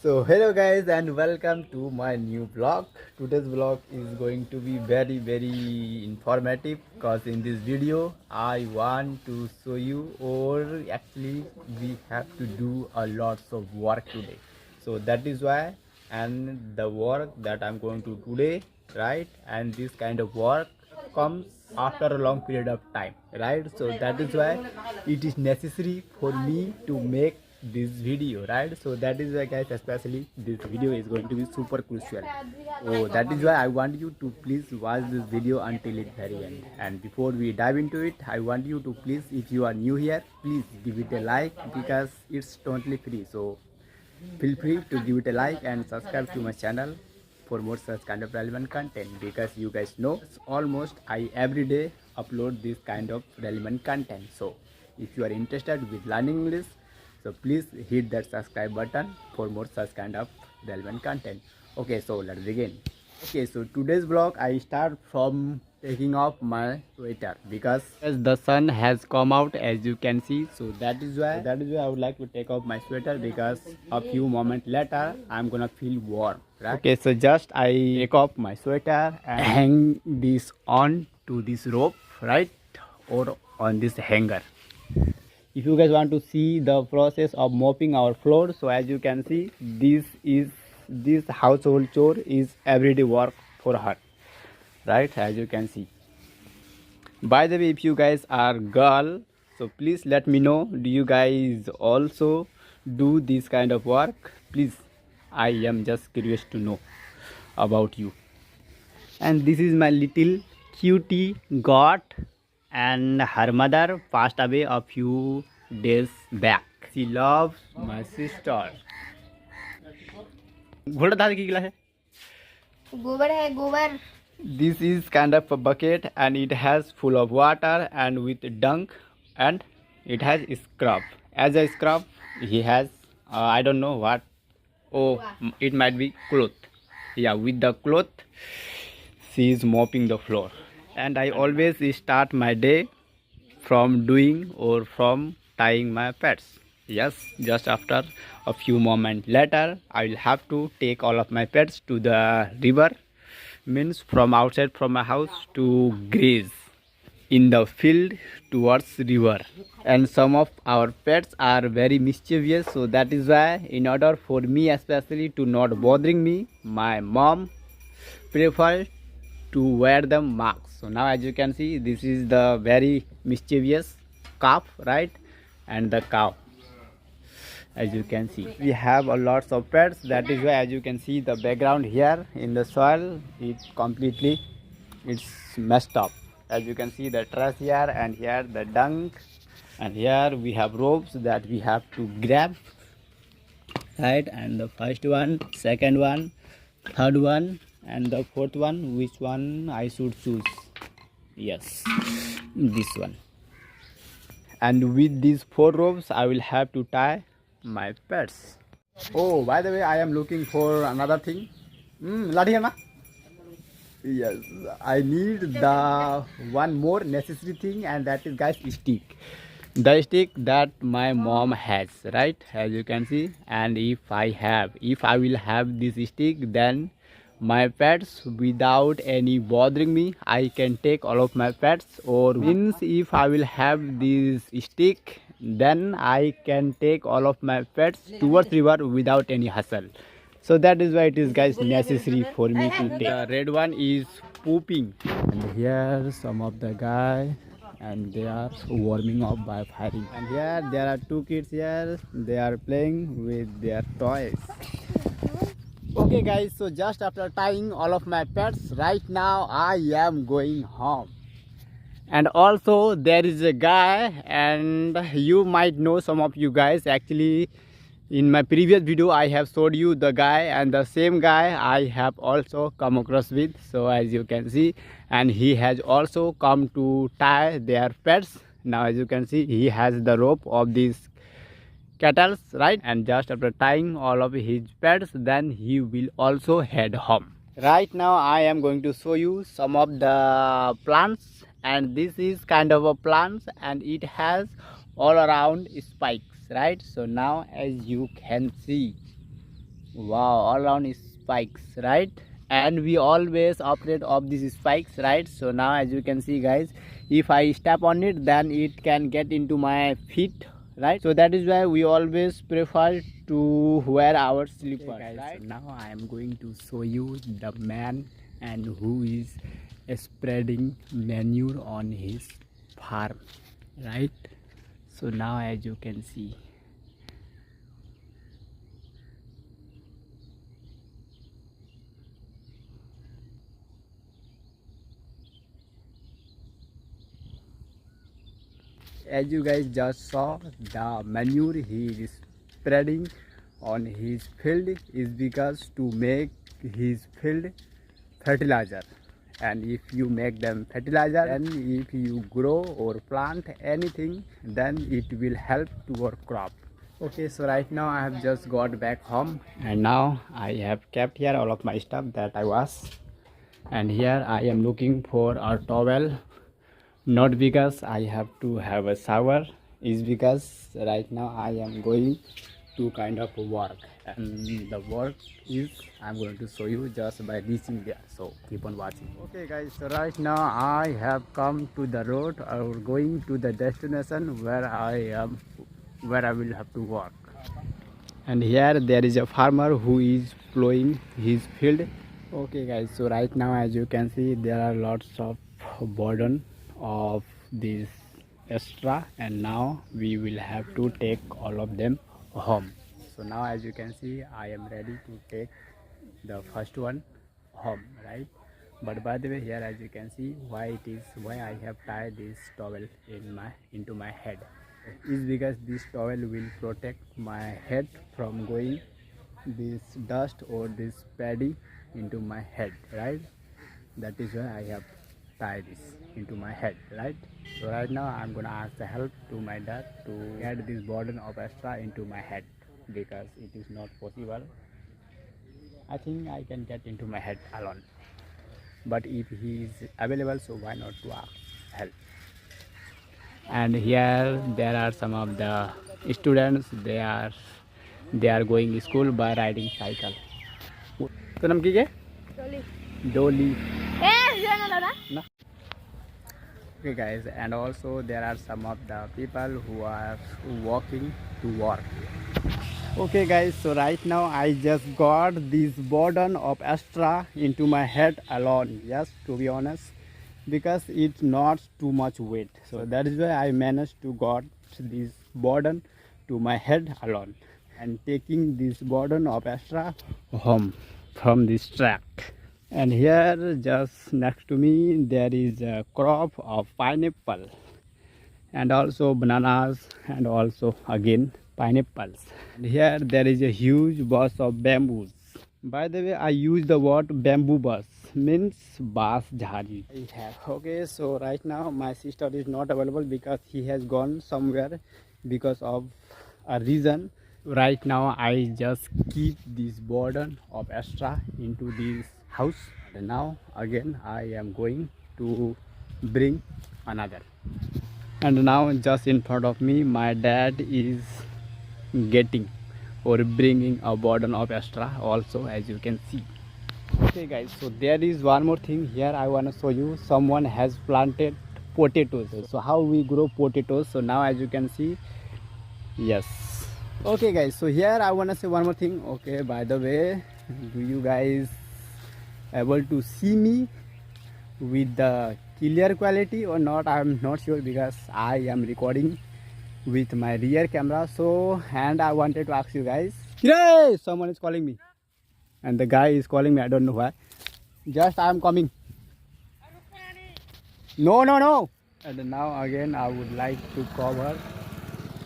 So hello guys and welcome to my new vlog. Today's vlog is going to be very informative because in this video I want to show you, or actually we have to do a lots of work today. So that is why, and the work that I'm going to today, right? And this kind of work comes after a long period of time, right? So that is why it is necessary for me to make this video, right? So that is why guys, especially this video is going to be super crucial. Oh, that is why I want you to please watch this video until it very end. And before we dive into it, I want you to please, if you are new here, please give it a like because it's totally free. So feel free to give it a like and subscribe to my channel for more such kind of relevant content, because you guys know almost I every day upload this kind of relevant content. So if you are interested with learning English, so please hit that subscribe button for more such kind of relevant content. Okay, so let's begin. Okay, so today's vlog I start from taking off my sweater because as the sun has come out, as you can see. So that is why I would like to take off my sweater, because a few moments later I'm gonna feel warm, right? Okay, so just I take off my sweater and hang this on to this rope, right, or on this hanger. If you guys want to see the process of mopping our floor, so as you can see, this household chore is everyday work for her, right? As you can see. By the way, if you guys are girl, so please let me know, do you guys also do this kind of work? Please, I am just curious to know about you. And this is my little cutie goat, and her mother passed away a few days back. She loves my sister. घोड़ा दाल की गिला है? गोबर है गोबर. This is kind of a bucket and it has full of water and with dung, and it has scrub. As a scrub, he has I don't know what. Oh, it might be cloth. Yeah, with the cloth, she is mopping the floor. And I always start my day from doing or from tying my pets. Yes, just after a few moments later, I will have to take all of my pets to the river, means from outside from my house, to graze in the field towards river. And some of our pets are very mischievous, so that is why, in order for me especially to not bothering me, my mom prefer to wear the marks. So now as you can see, this is the very mischievous calf, right, and the cow. As you can see, we have a lots of pets. That is why, as you can see, the background here in the soil, it's messed up. As you can see, the trash here, and here the dung, and here we have ropes that we have to grab, right? And the first one, second one, third one, and the fourth one, which one I should choose? Yes, this one. And with these 4 ropes I will have to tie my pets. Oh, by the way, I am looking for another thing. Lathi hai na? Yes, I need the one more necessary thing, and that is, guys, stick. The stick that my mom has, right, as you can see. And if I will have this stick, then my pets, without any bothering me, I can take all of my pets. Or means, if I will have this stick, then I can take all of my pets towards river without any hassle. So that is why it is, guys, necessary for me to take. The red one is pooping, and here some of the guys, and they are warming up by firing. And here there are 2 kids here, they are playing with their toys. Okay guys, so just after tying all of my pets, right now I am going home. And also there is a guy, and you might know, some of you guys, actually in my previous video I have showed you the guy, and the same guy I have also come across with. So as you can see, and he has also come to tie their pets. Now as you can see, he has the rope of these cattle, right? And just after tying all of his pets, then he will also head home. Right now I am going to show you some of the plants, and this is kind of a plant, and it has all around spikes, right? So now as you can see, Wow, all around is spikes, right? And we always operate of these spikes, right? So now as you can see guys, if I step on it, then it can get into my feet, right? So that is why we always prefer to wear our slippers, okay, guys, right? So now I am going to show you the man and who is spreading manure on his farm, right? So now as you can see, as you guys just saw, the manure he is spreading on his field is because to make his field fertilizer. And if you make them fertilizer, and if you grow or plant anything, then it will help to your crop. Okay, so right now I have just got back home, and now I have kept here all of my stuff that I was, and here I am looking for a towel, not because I have to have a shower, is because right now I am going to kind of work, and the work is I'm going to show you just by reaching there, so keep on watching. Okay guys, so right now I have come to the road or going to the destination where I will have to work. And here there is a farmer who is plowing his field. Okay guys, so right now as you can see, there are lots of burden of this extra, and now we will have to take all of them home. So now as you can see, I am ready to take the first one home, right? But by the way, here as you can see, why I have tied this towel into my head is because this towel will protect my head from going this dust or this paddy into my head, right? That is why I have tied this into my head, right? So right now I'm gonna ask the help to my dad to add this burden of extra into my head, because it is not possible. I think I can get into my head alone, but if he is available, so why not to ask help. And here there are some of the students, they are going to school by riding cycle. तो नाम की है डोली. No. Okay guys, and also there are some of the people who are walking to work. Okay guys, so right now I just got this burden of extra into my head alone, yes, to be honest, because it's not too much weight. So that is why I managed to got this burden to my head alone, and taking this burden of extra home from this track. And here just next to me there is a crop of pineapple, and also bananas, and also again pineapples. And here there is a huge bus of bamboos. By the way, I use the word bamboo bus, means bas jhari. Okay, so right now my sister is not available because he has gone somewhere because of a reason. Right now I just keep this burden of extra into this house, and now again I am going to bring another. And now just in front of me my dad is getting or bringing a burden of extra also, as you can see. Okay guys, so there is one more thing here I want to show you. Someone has planted potatoes. So how we grow potatoes, so now as you can see, yes. Okay guys, so here I want to say one more thing. Okay, by the way, do you guys able to see me with the clear quality or not? I'm not sure because I am recording with my rear camera. So, and I wanted to ask you guys, hey, someone is calling me, and the guy is calling me, I don't know why. Just I am coming. No. And now again I would like to cover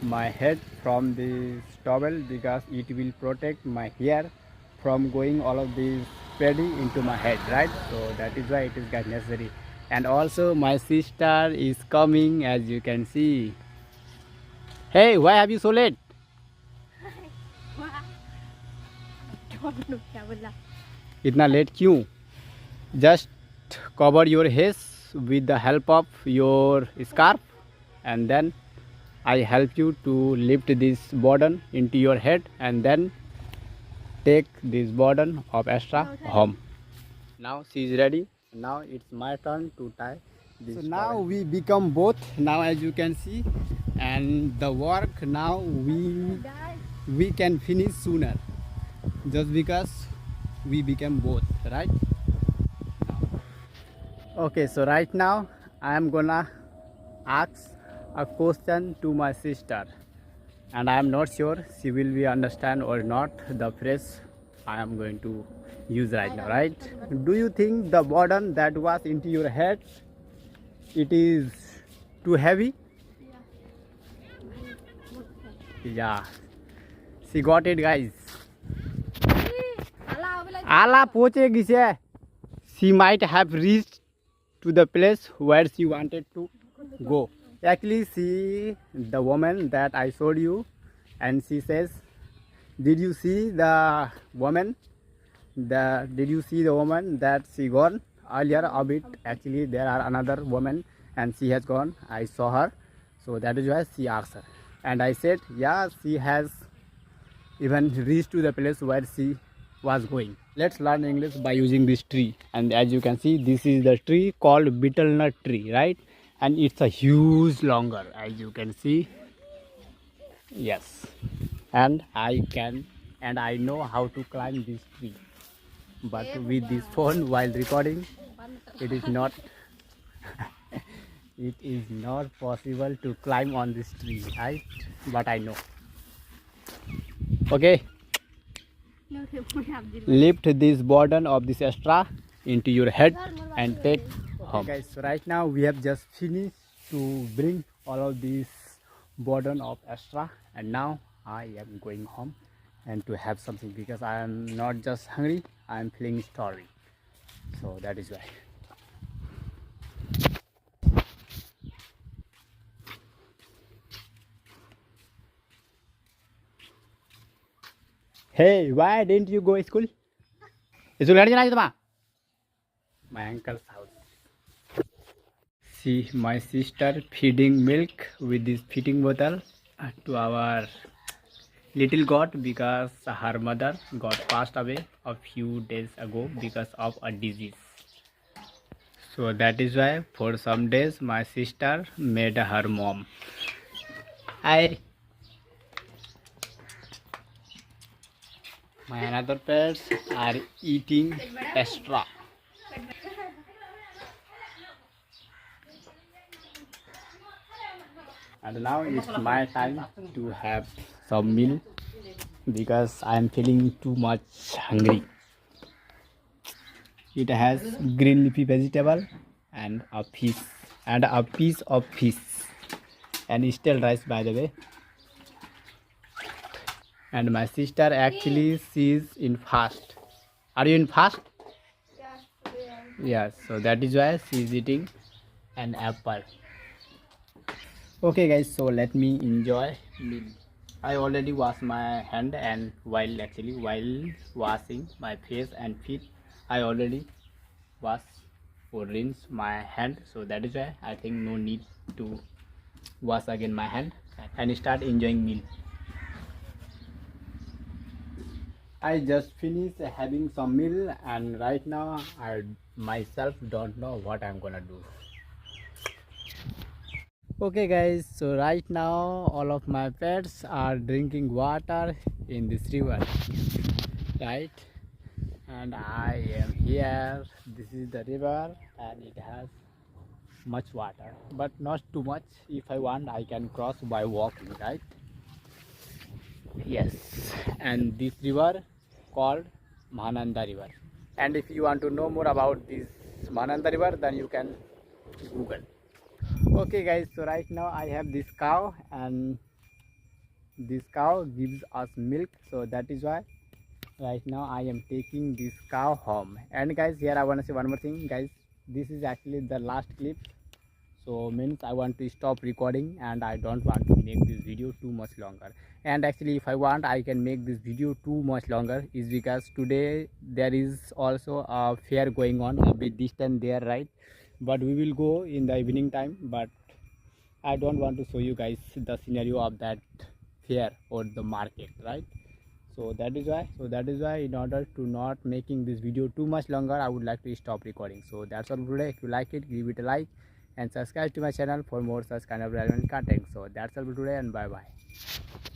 my head from this towel because it will protect my hair from going all of this paddy into my head, right? So that is why it is guys necessary. And also my sister is coming, as you can see. Hey, why have you so late? इतना late क्यों? Just cover your head with the help of your scarf, and then I help you to lift this burden into your head, and then take this burden of Astra home. Now she is ready. Now it's my turn to tie this. So now we become both. Now as you can see, and the work now we can finish sooner, just because we became both, right? Okay, so right now I am gonna ask a question to my sister, and I am not sure she will be understand or not the phrase I am going to use right now, right? Do you think the burden that was into your head, it is too heavy? Yeah, she got it, guys. Ala poche gise. She might have reached to the place where she wanted to go. Actually, see the woman that I showed you, and she says, did you see the woman? Did you see the woman that she gone earlier a bit? Actually, there are another woman and she has gone. I saw her, so that is why she asked her, and I said, yeah, she has even reached to the place where she was going. Let's learn English by using this tree, and as you can see, this is the tree called betel nut tree, right? And it's a huge longer, as you can see. Yes, and I know how to climb this tree, but with this phone while recording, it is not it is not possible to climb on this tree, right? But I know. Okay, lift this burden of this Astra into your head and take home. Okay guys, so right now we have just finished to bring all of this burden of Astra, and now I am going home and to have something, because I am not just hungry, I am feeling starving, so that is why. Hey, why didn't you go to school? My uncle's house. See my sister feeding milk with this feeding bottle to our little goat, because her mother got passed away a few days ago because of a disease. So that is why for some days my sister made her mom. My another pets are eating Astra. And now it's my time to have some meal, because I am feeling too much hungry. It has green leafy vegetable and a fish and a piece of fish and stale rice, by the way. And my sister actually, she's in fast. Are you in fast? Yes, so that is why she's eating an apple. Okay guys, so let me enjoy meal. I already washed my hand, and while washing my face and feet, I already wash or rinse my hand, so that is why I think no need to wash again my hand and start enjoying meal. I just finished having some meal, and right now I myself don't know what I'm gonna do. Okay guys, so right now all of my pets are drinking water in this river, right? And I am here. This is the river and it has much water, but not too much. If I want, I can cross by walking, right? Yes, and this river called Mahananda River. And if you want to know more about this Mahananda River, then you can Google. Okay guys, so right now I have this cow, and this cow gives us milk, so that is why right now I am taking this cow home. And guys, here I want to say one more thing, guys. This is actually the last clip, so means I want to stop recording, and I don't want to make this video too much longer. And actually, if I want, I can make this video too much longer, is because today there is also a fair going on a bit distant there, right? But we will go in the evening time, but I don't want to show you guys the scenario of that fair or the market, right? So that is why in order to not making this video too much longer, I would like to stop recording. So that's all for today. If you like it, give it a like and subscribe to my channel for more such kind of relevant content. So that's all for today, and bye bye.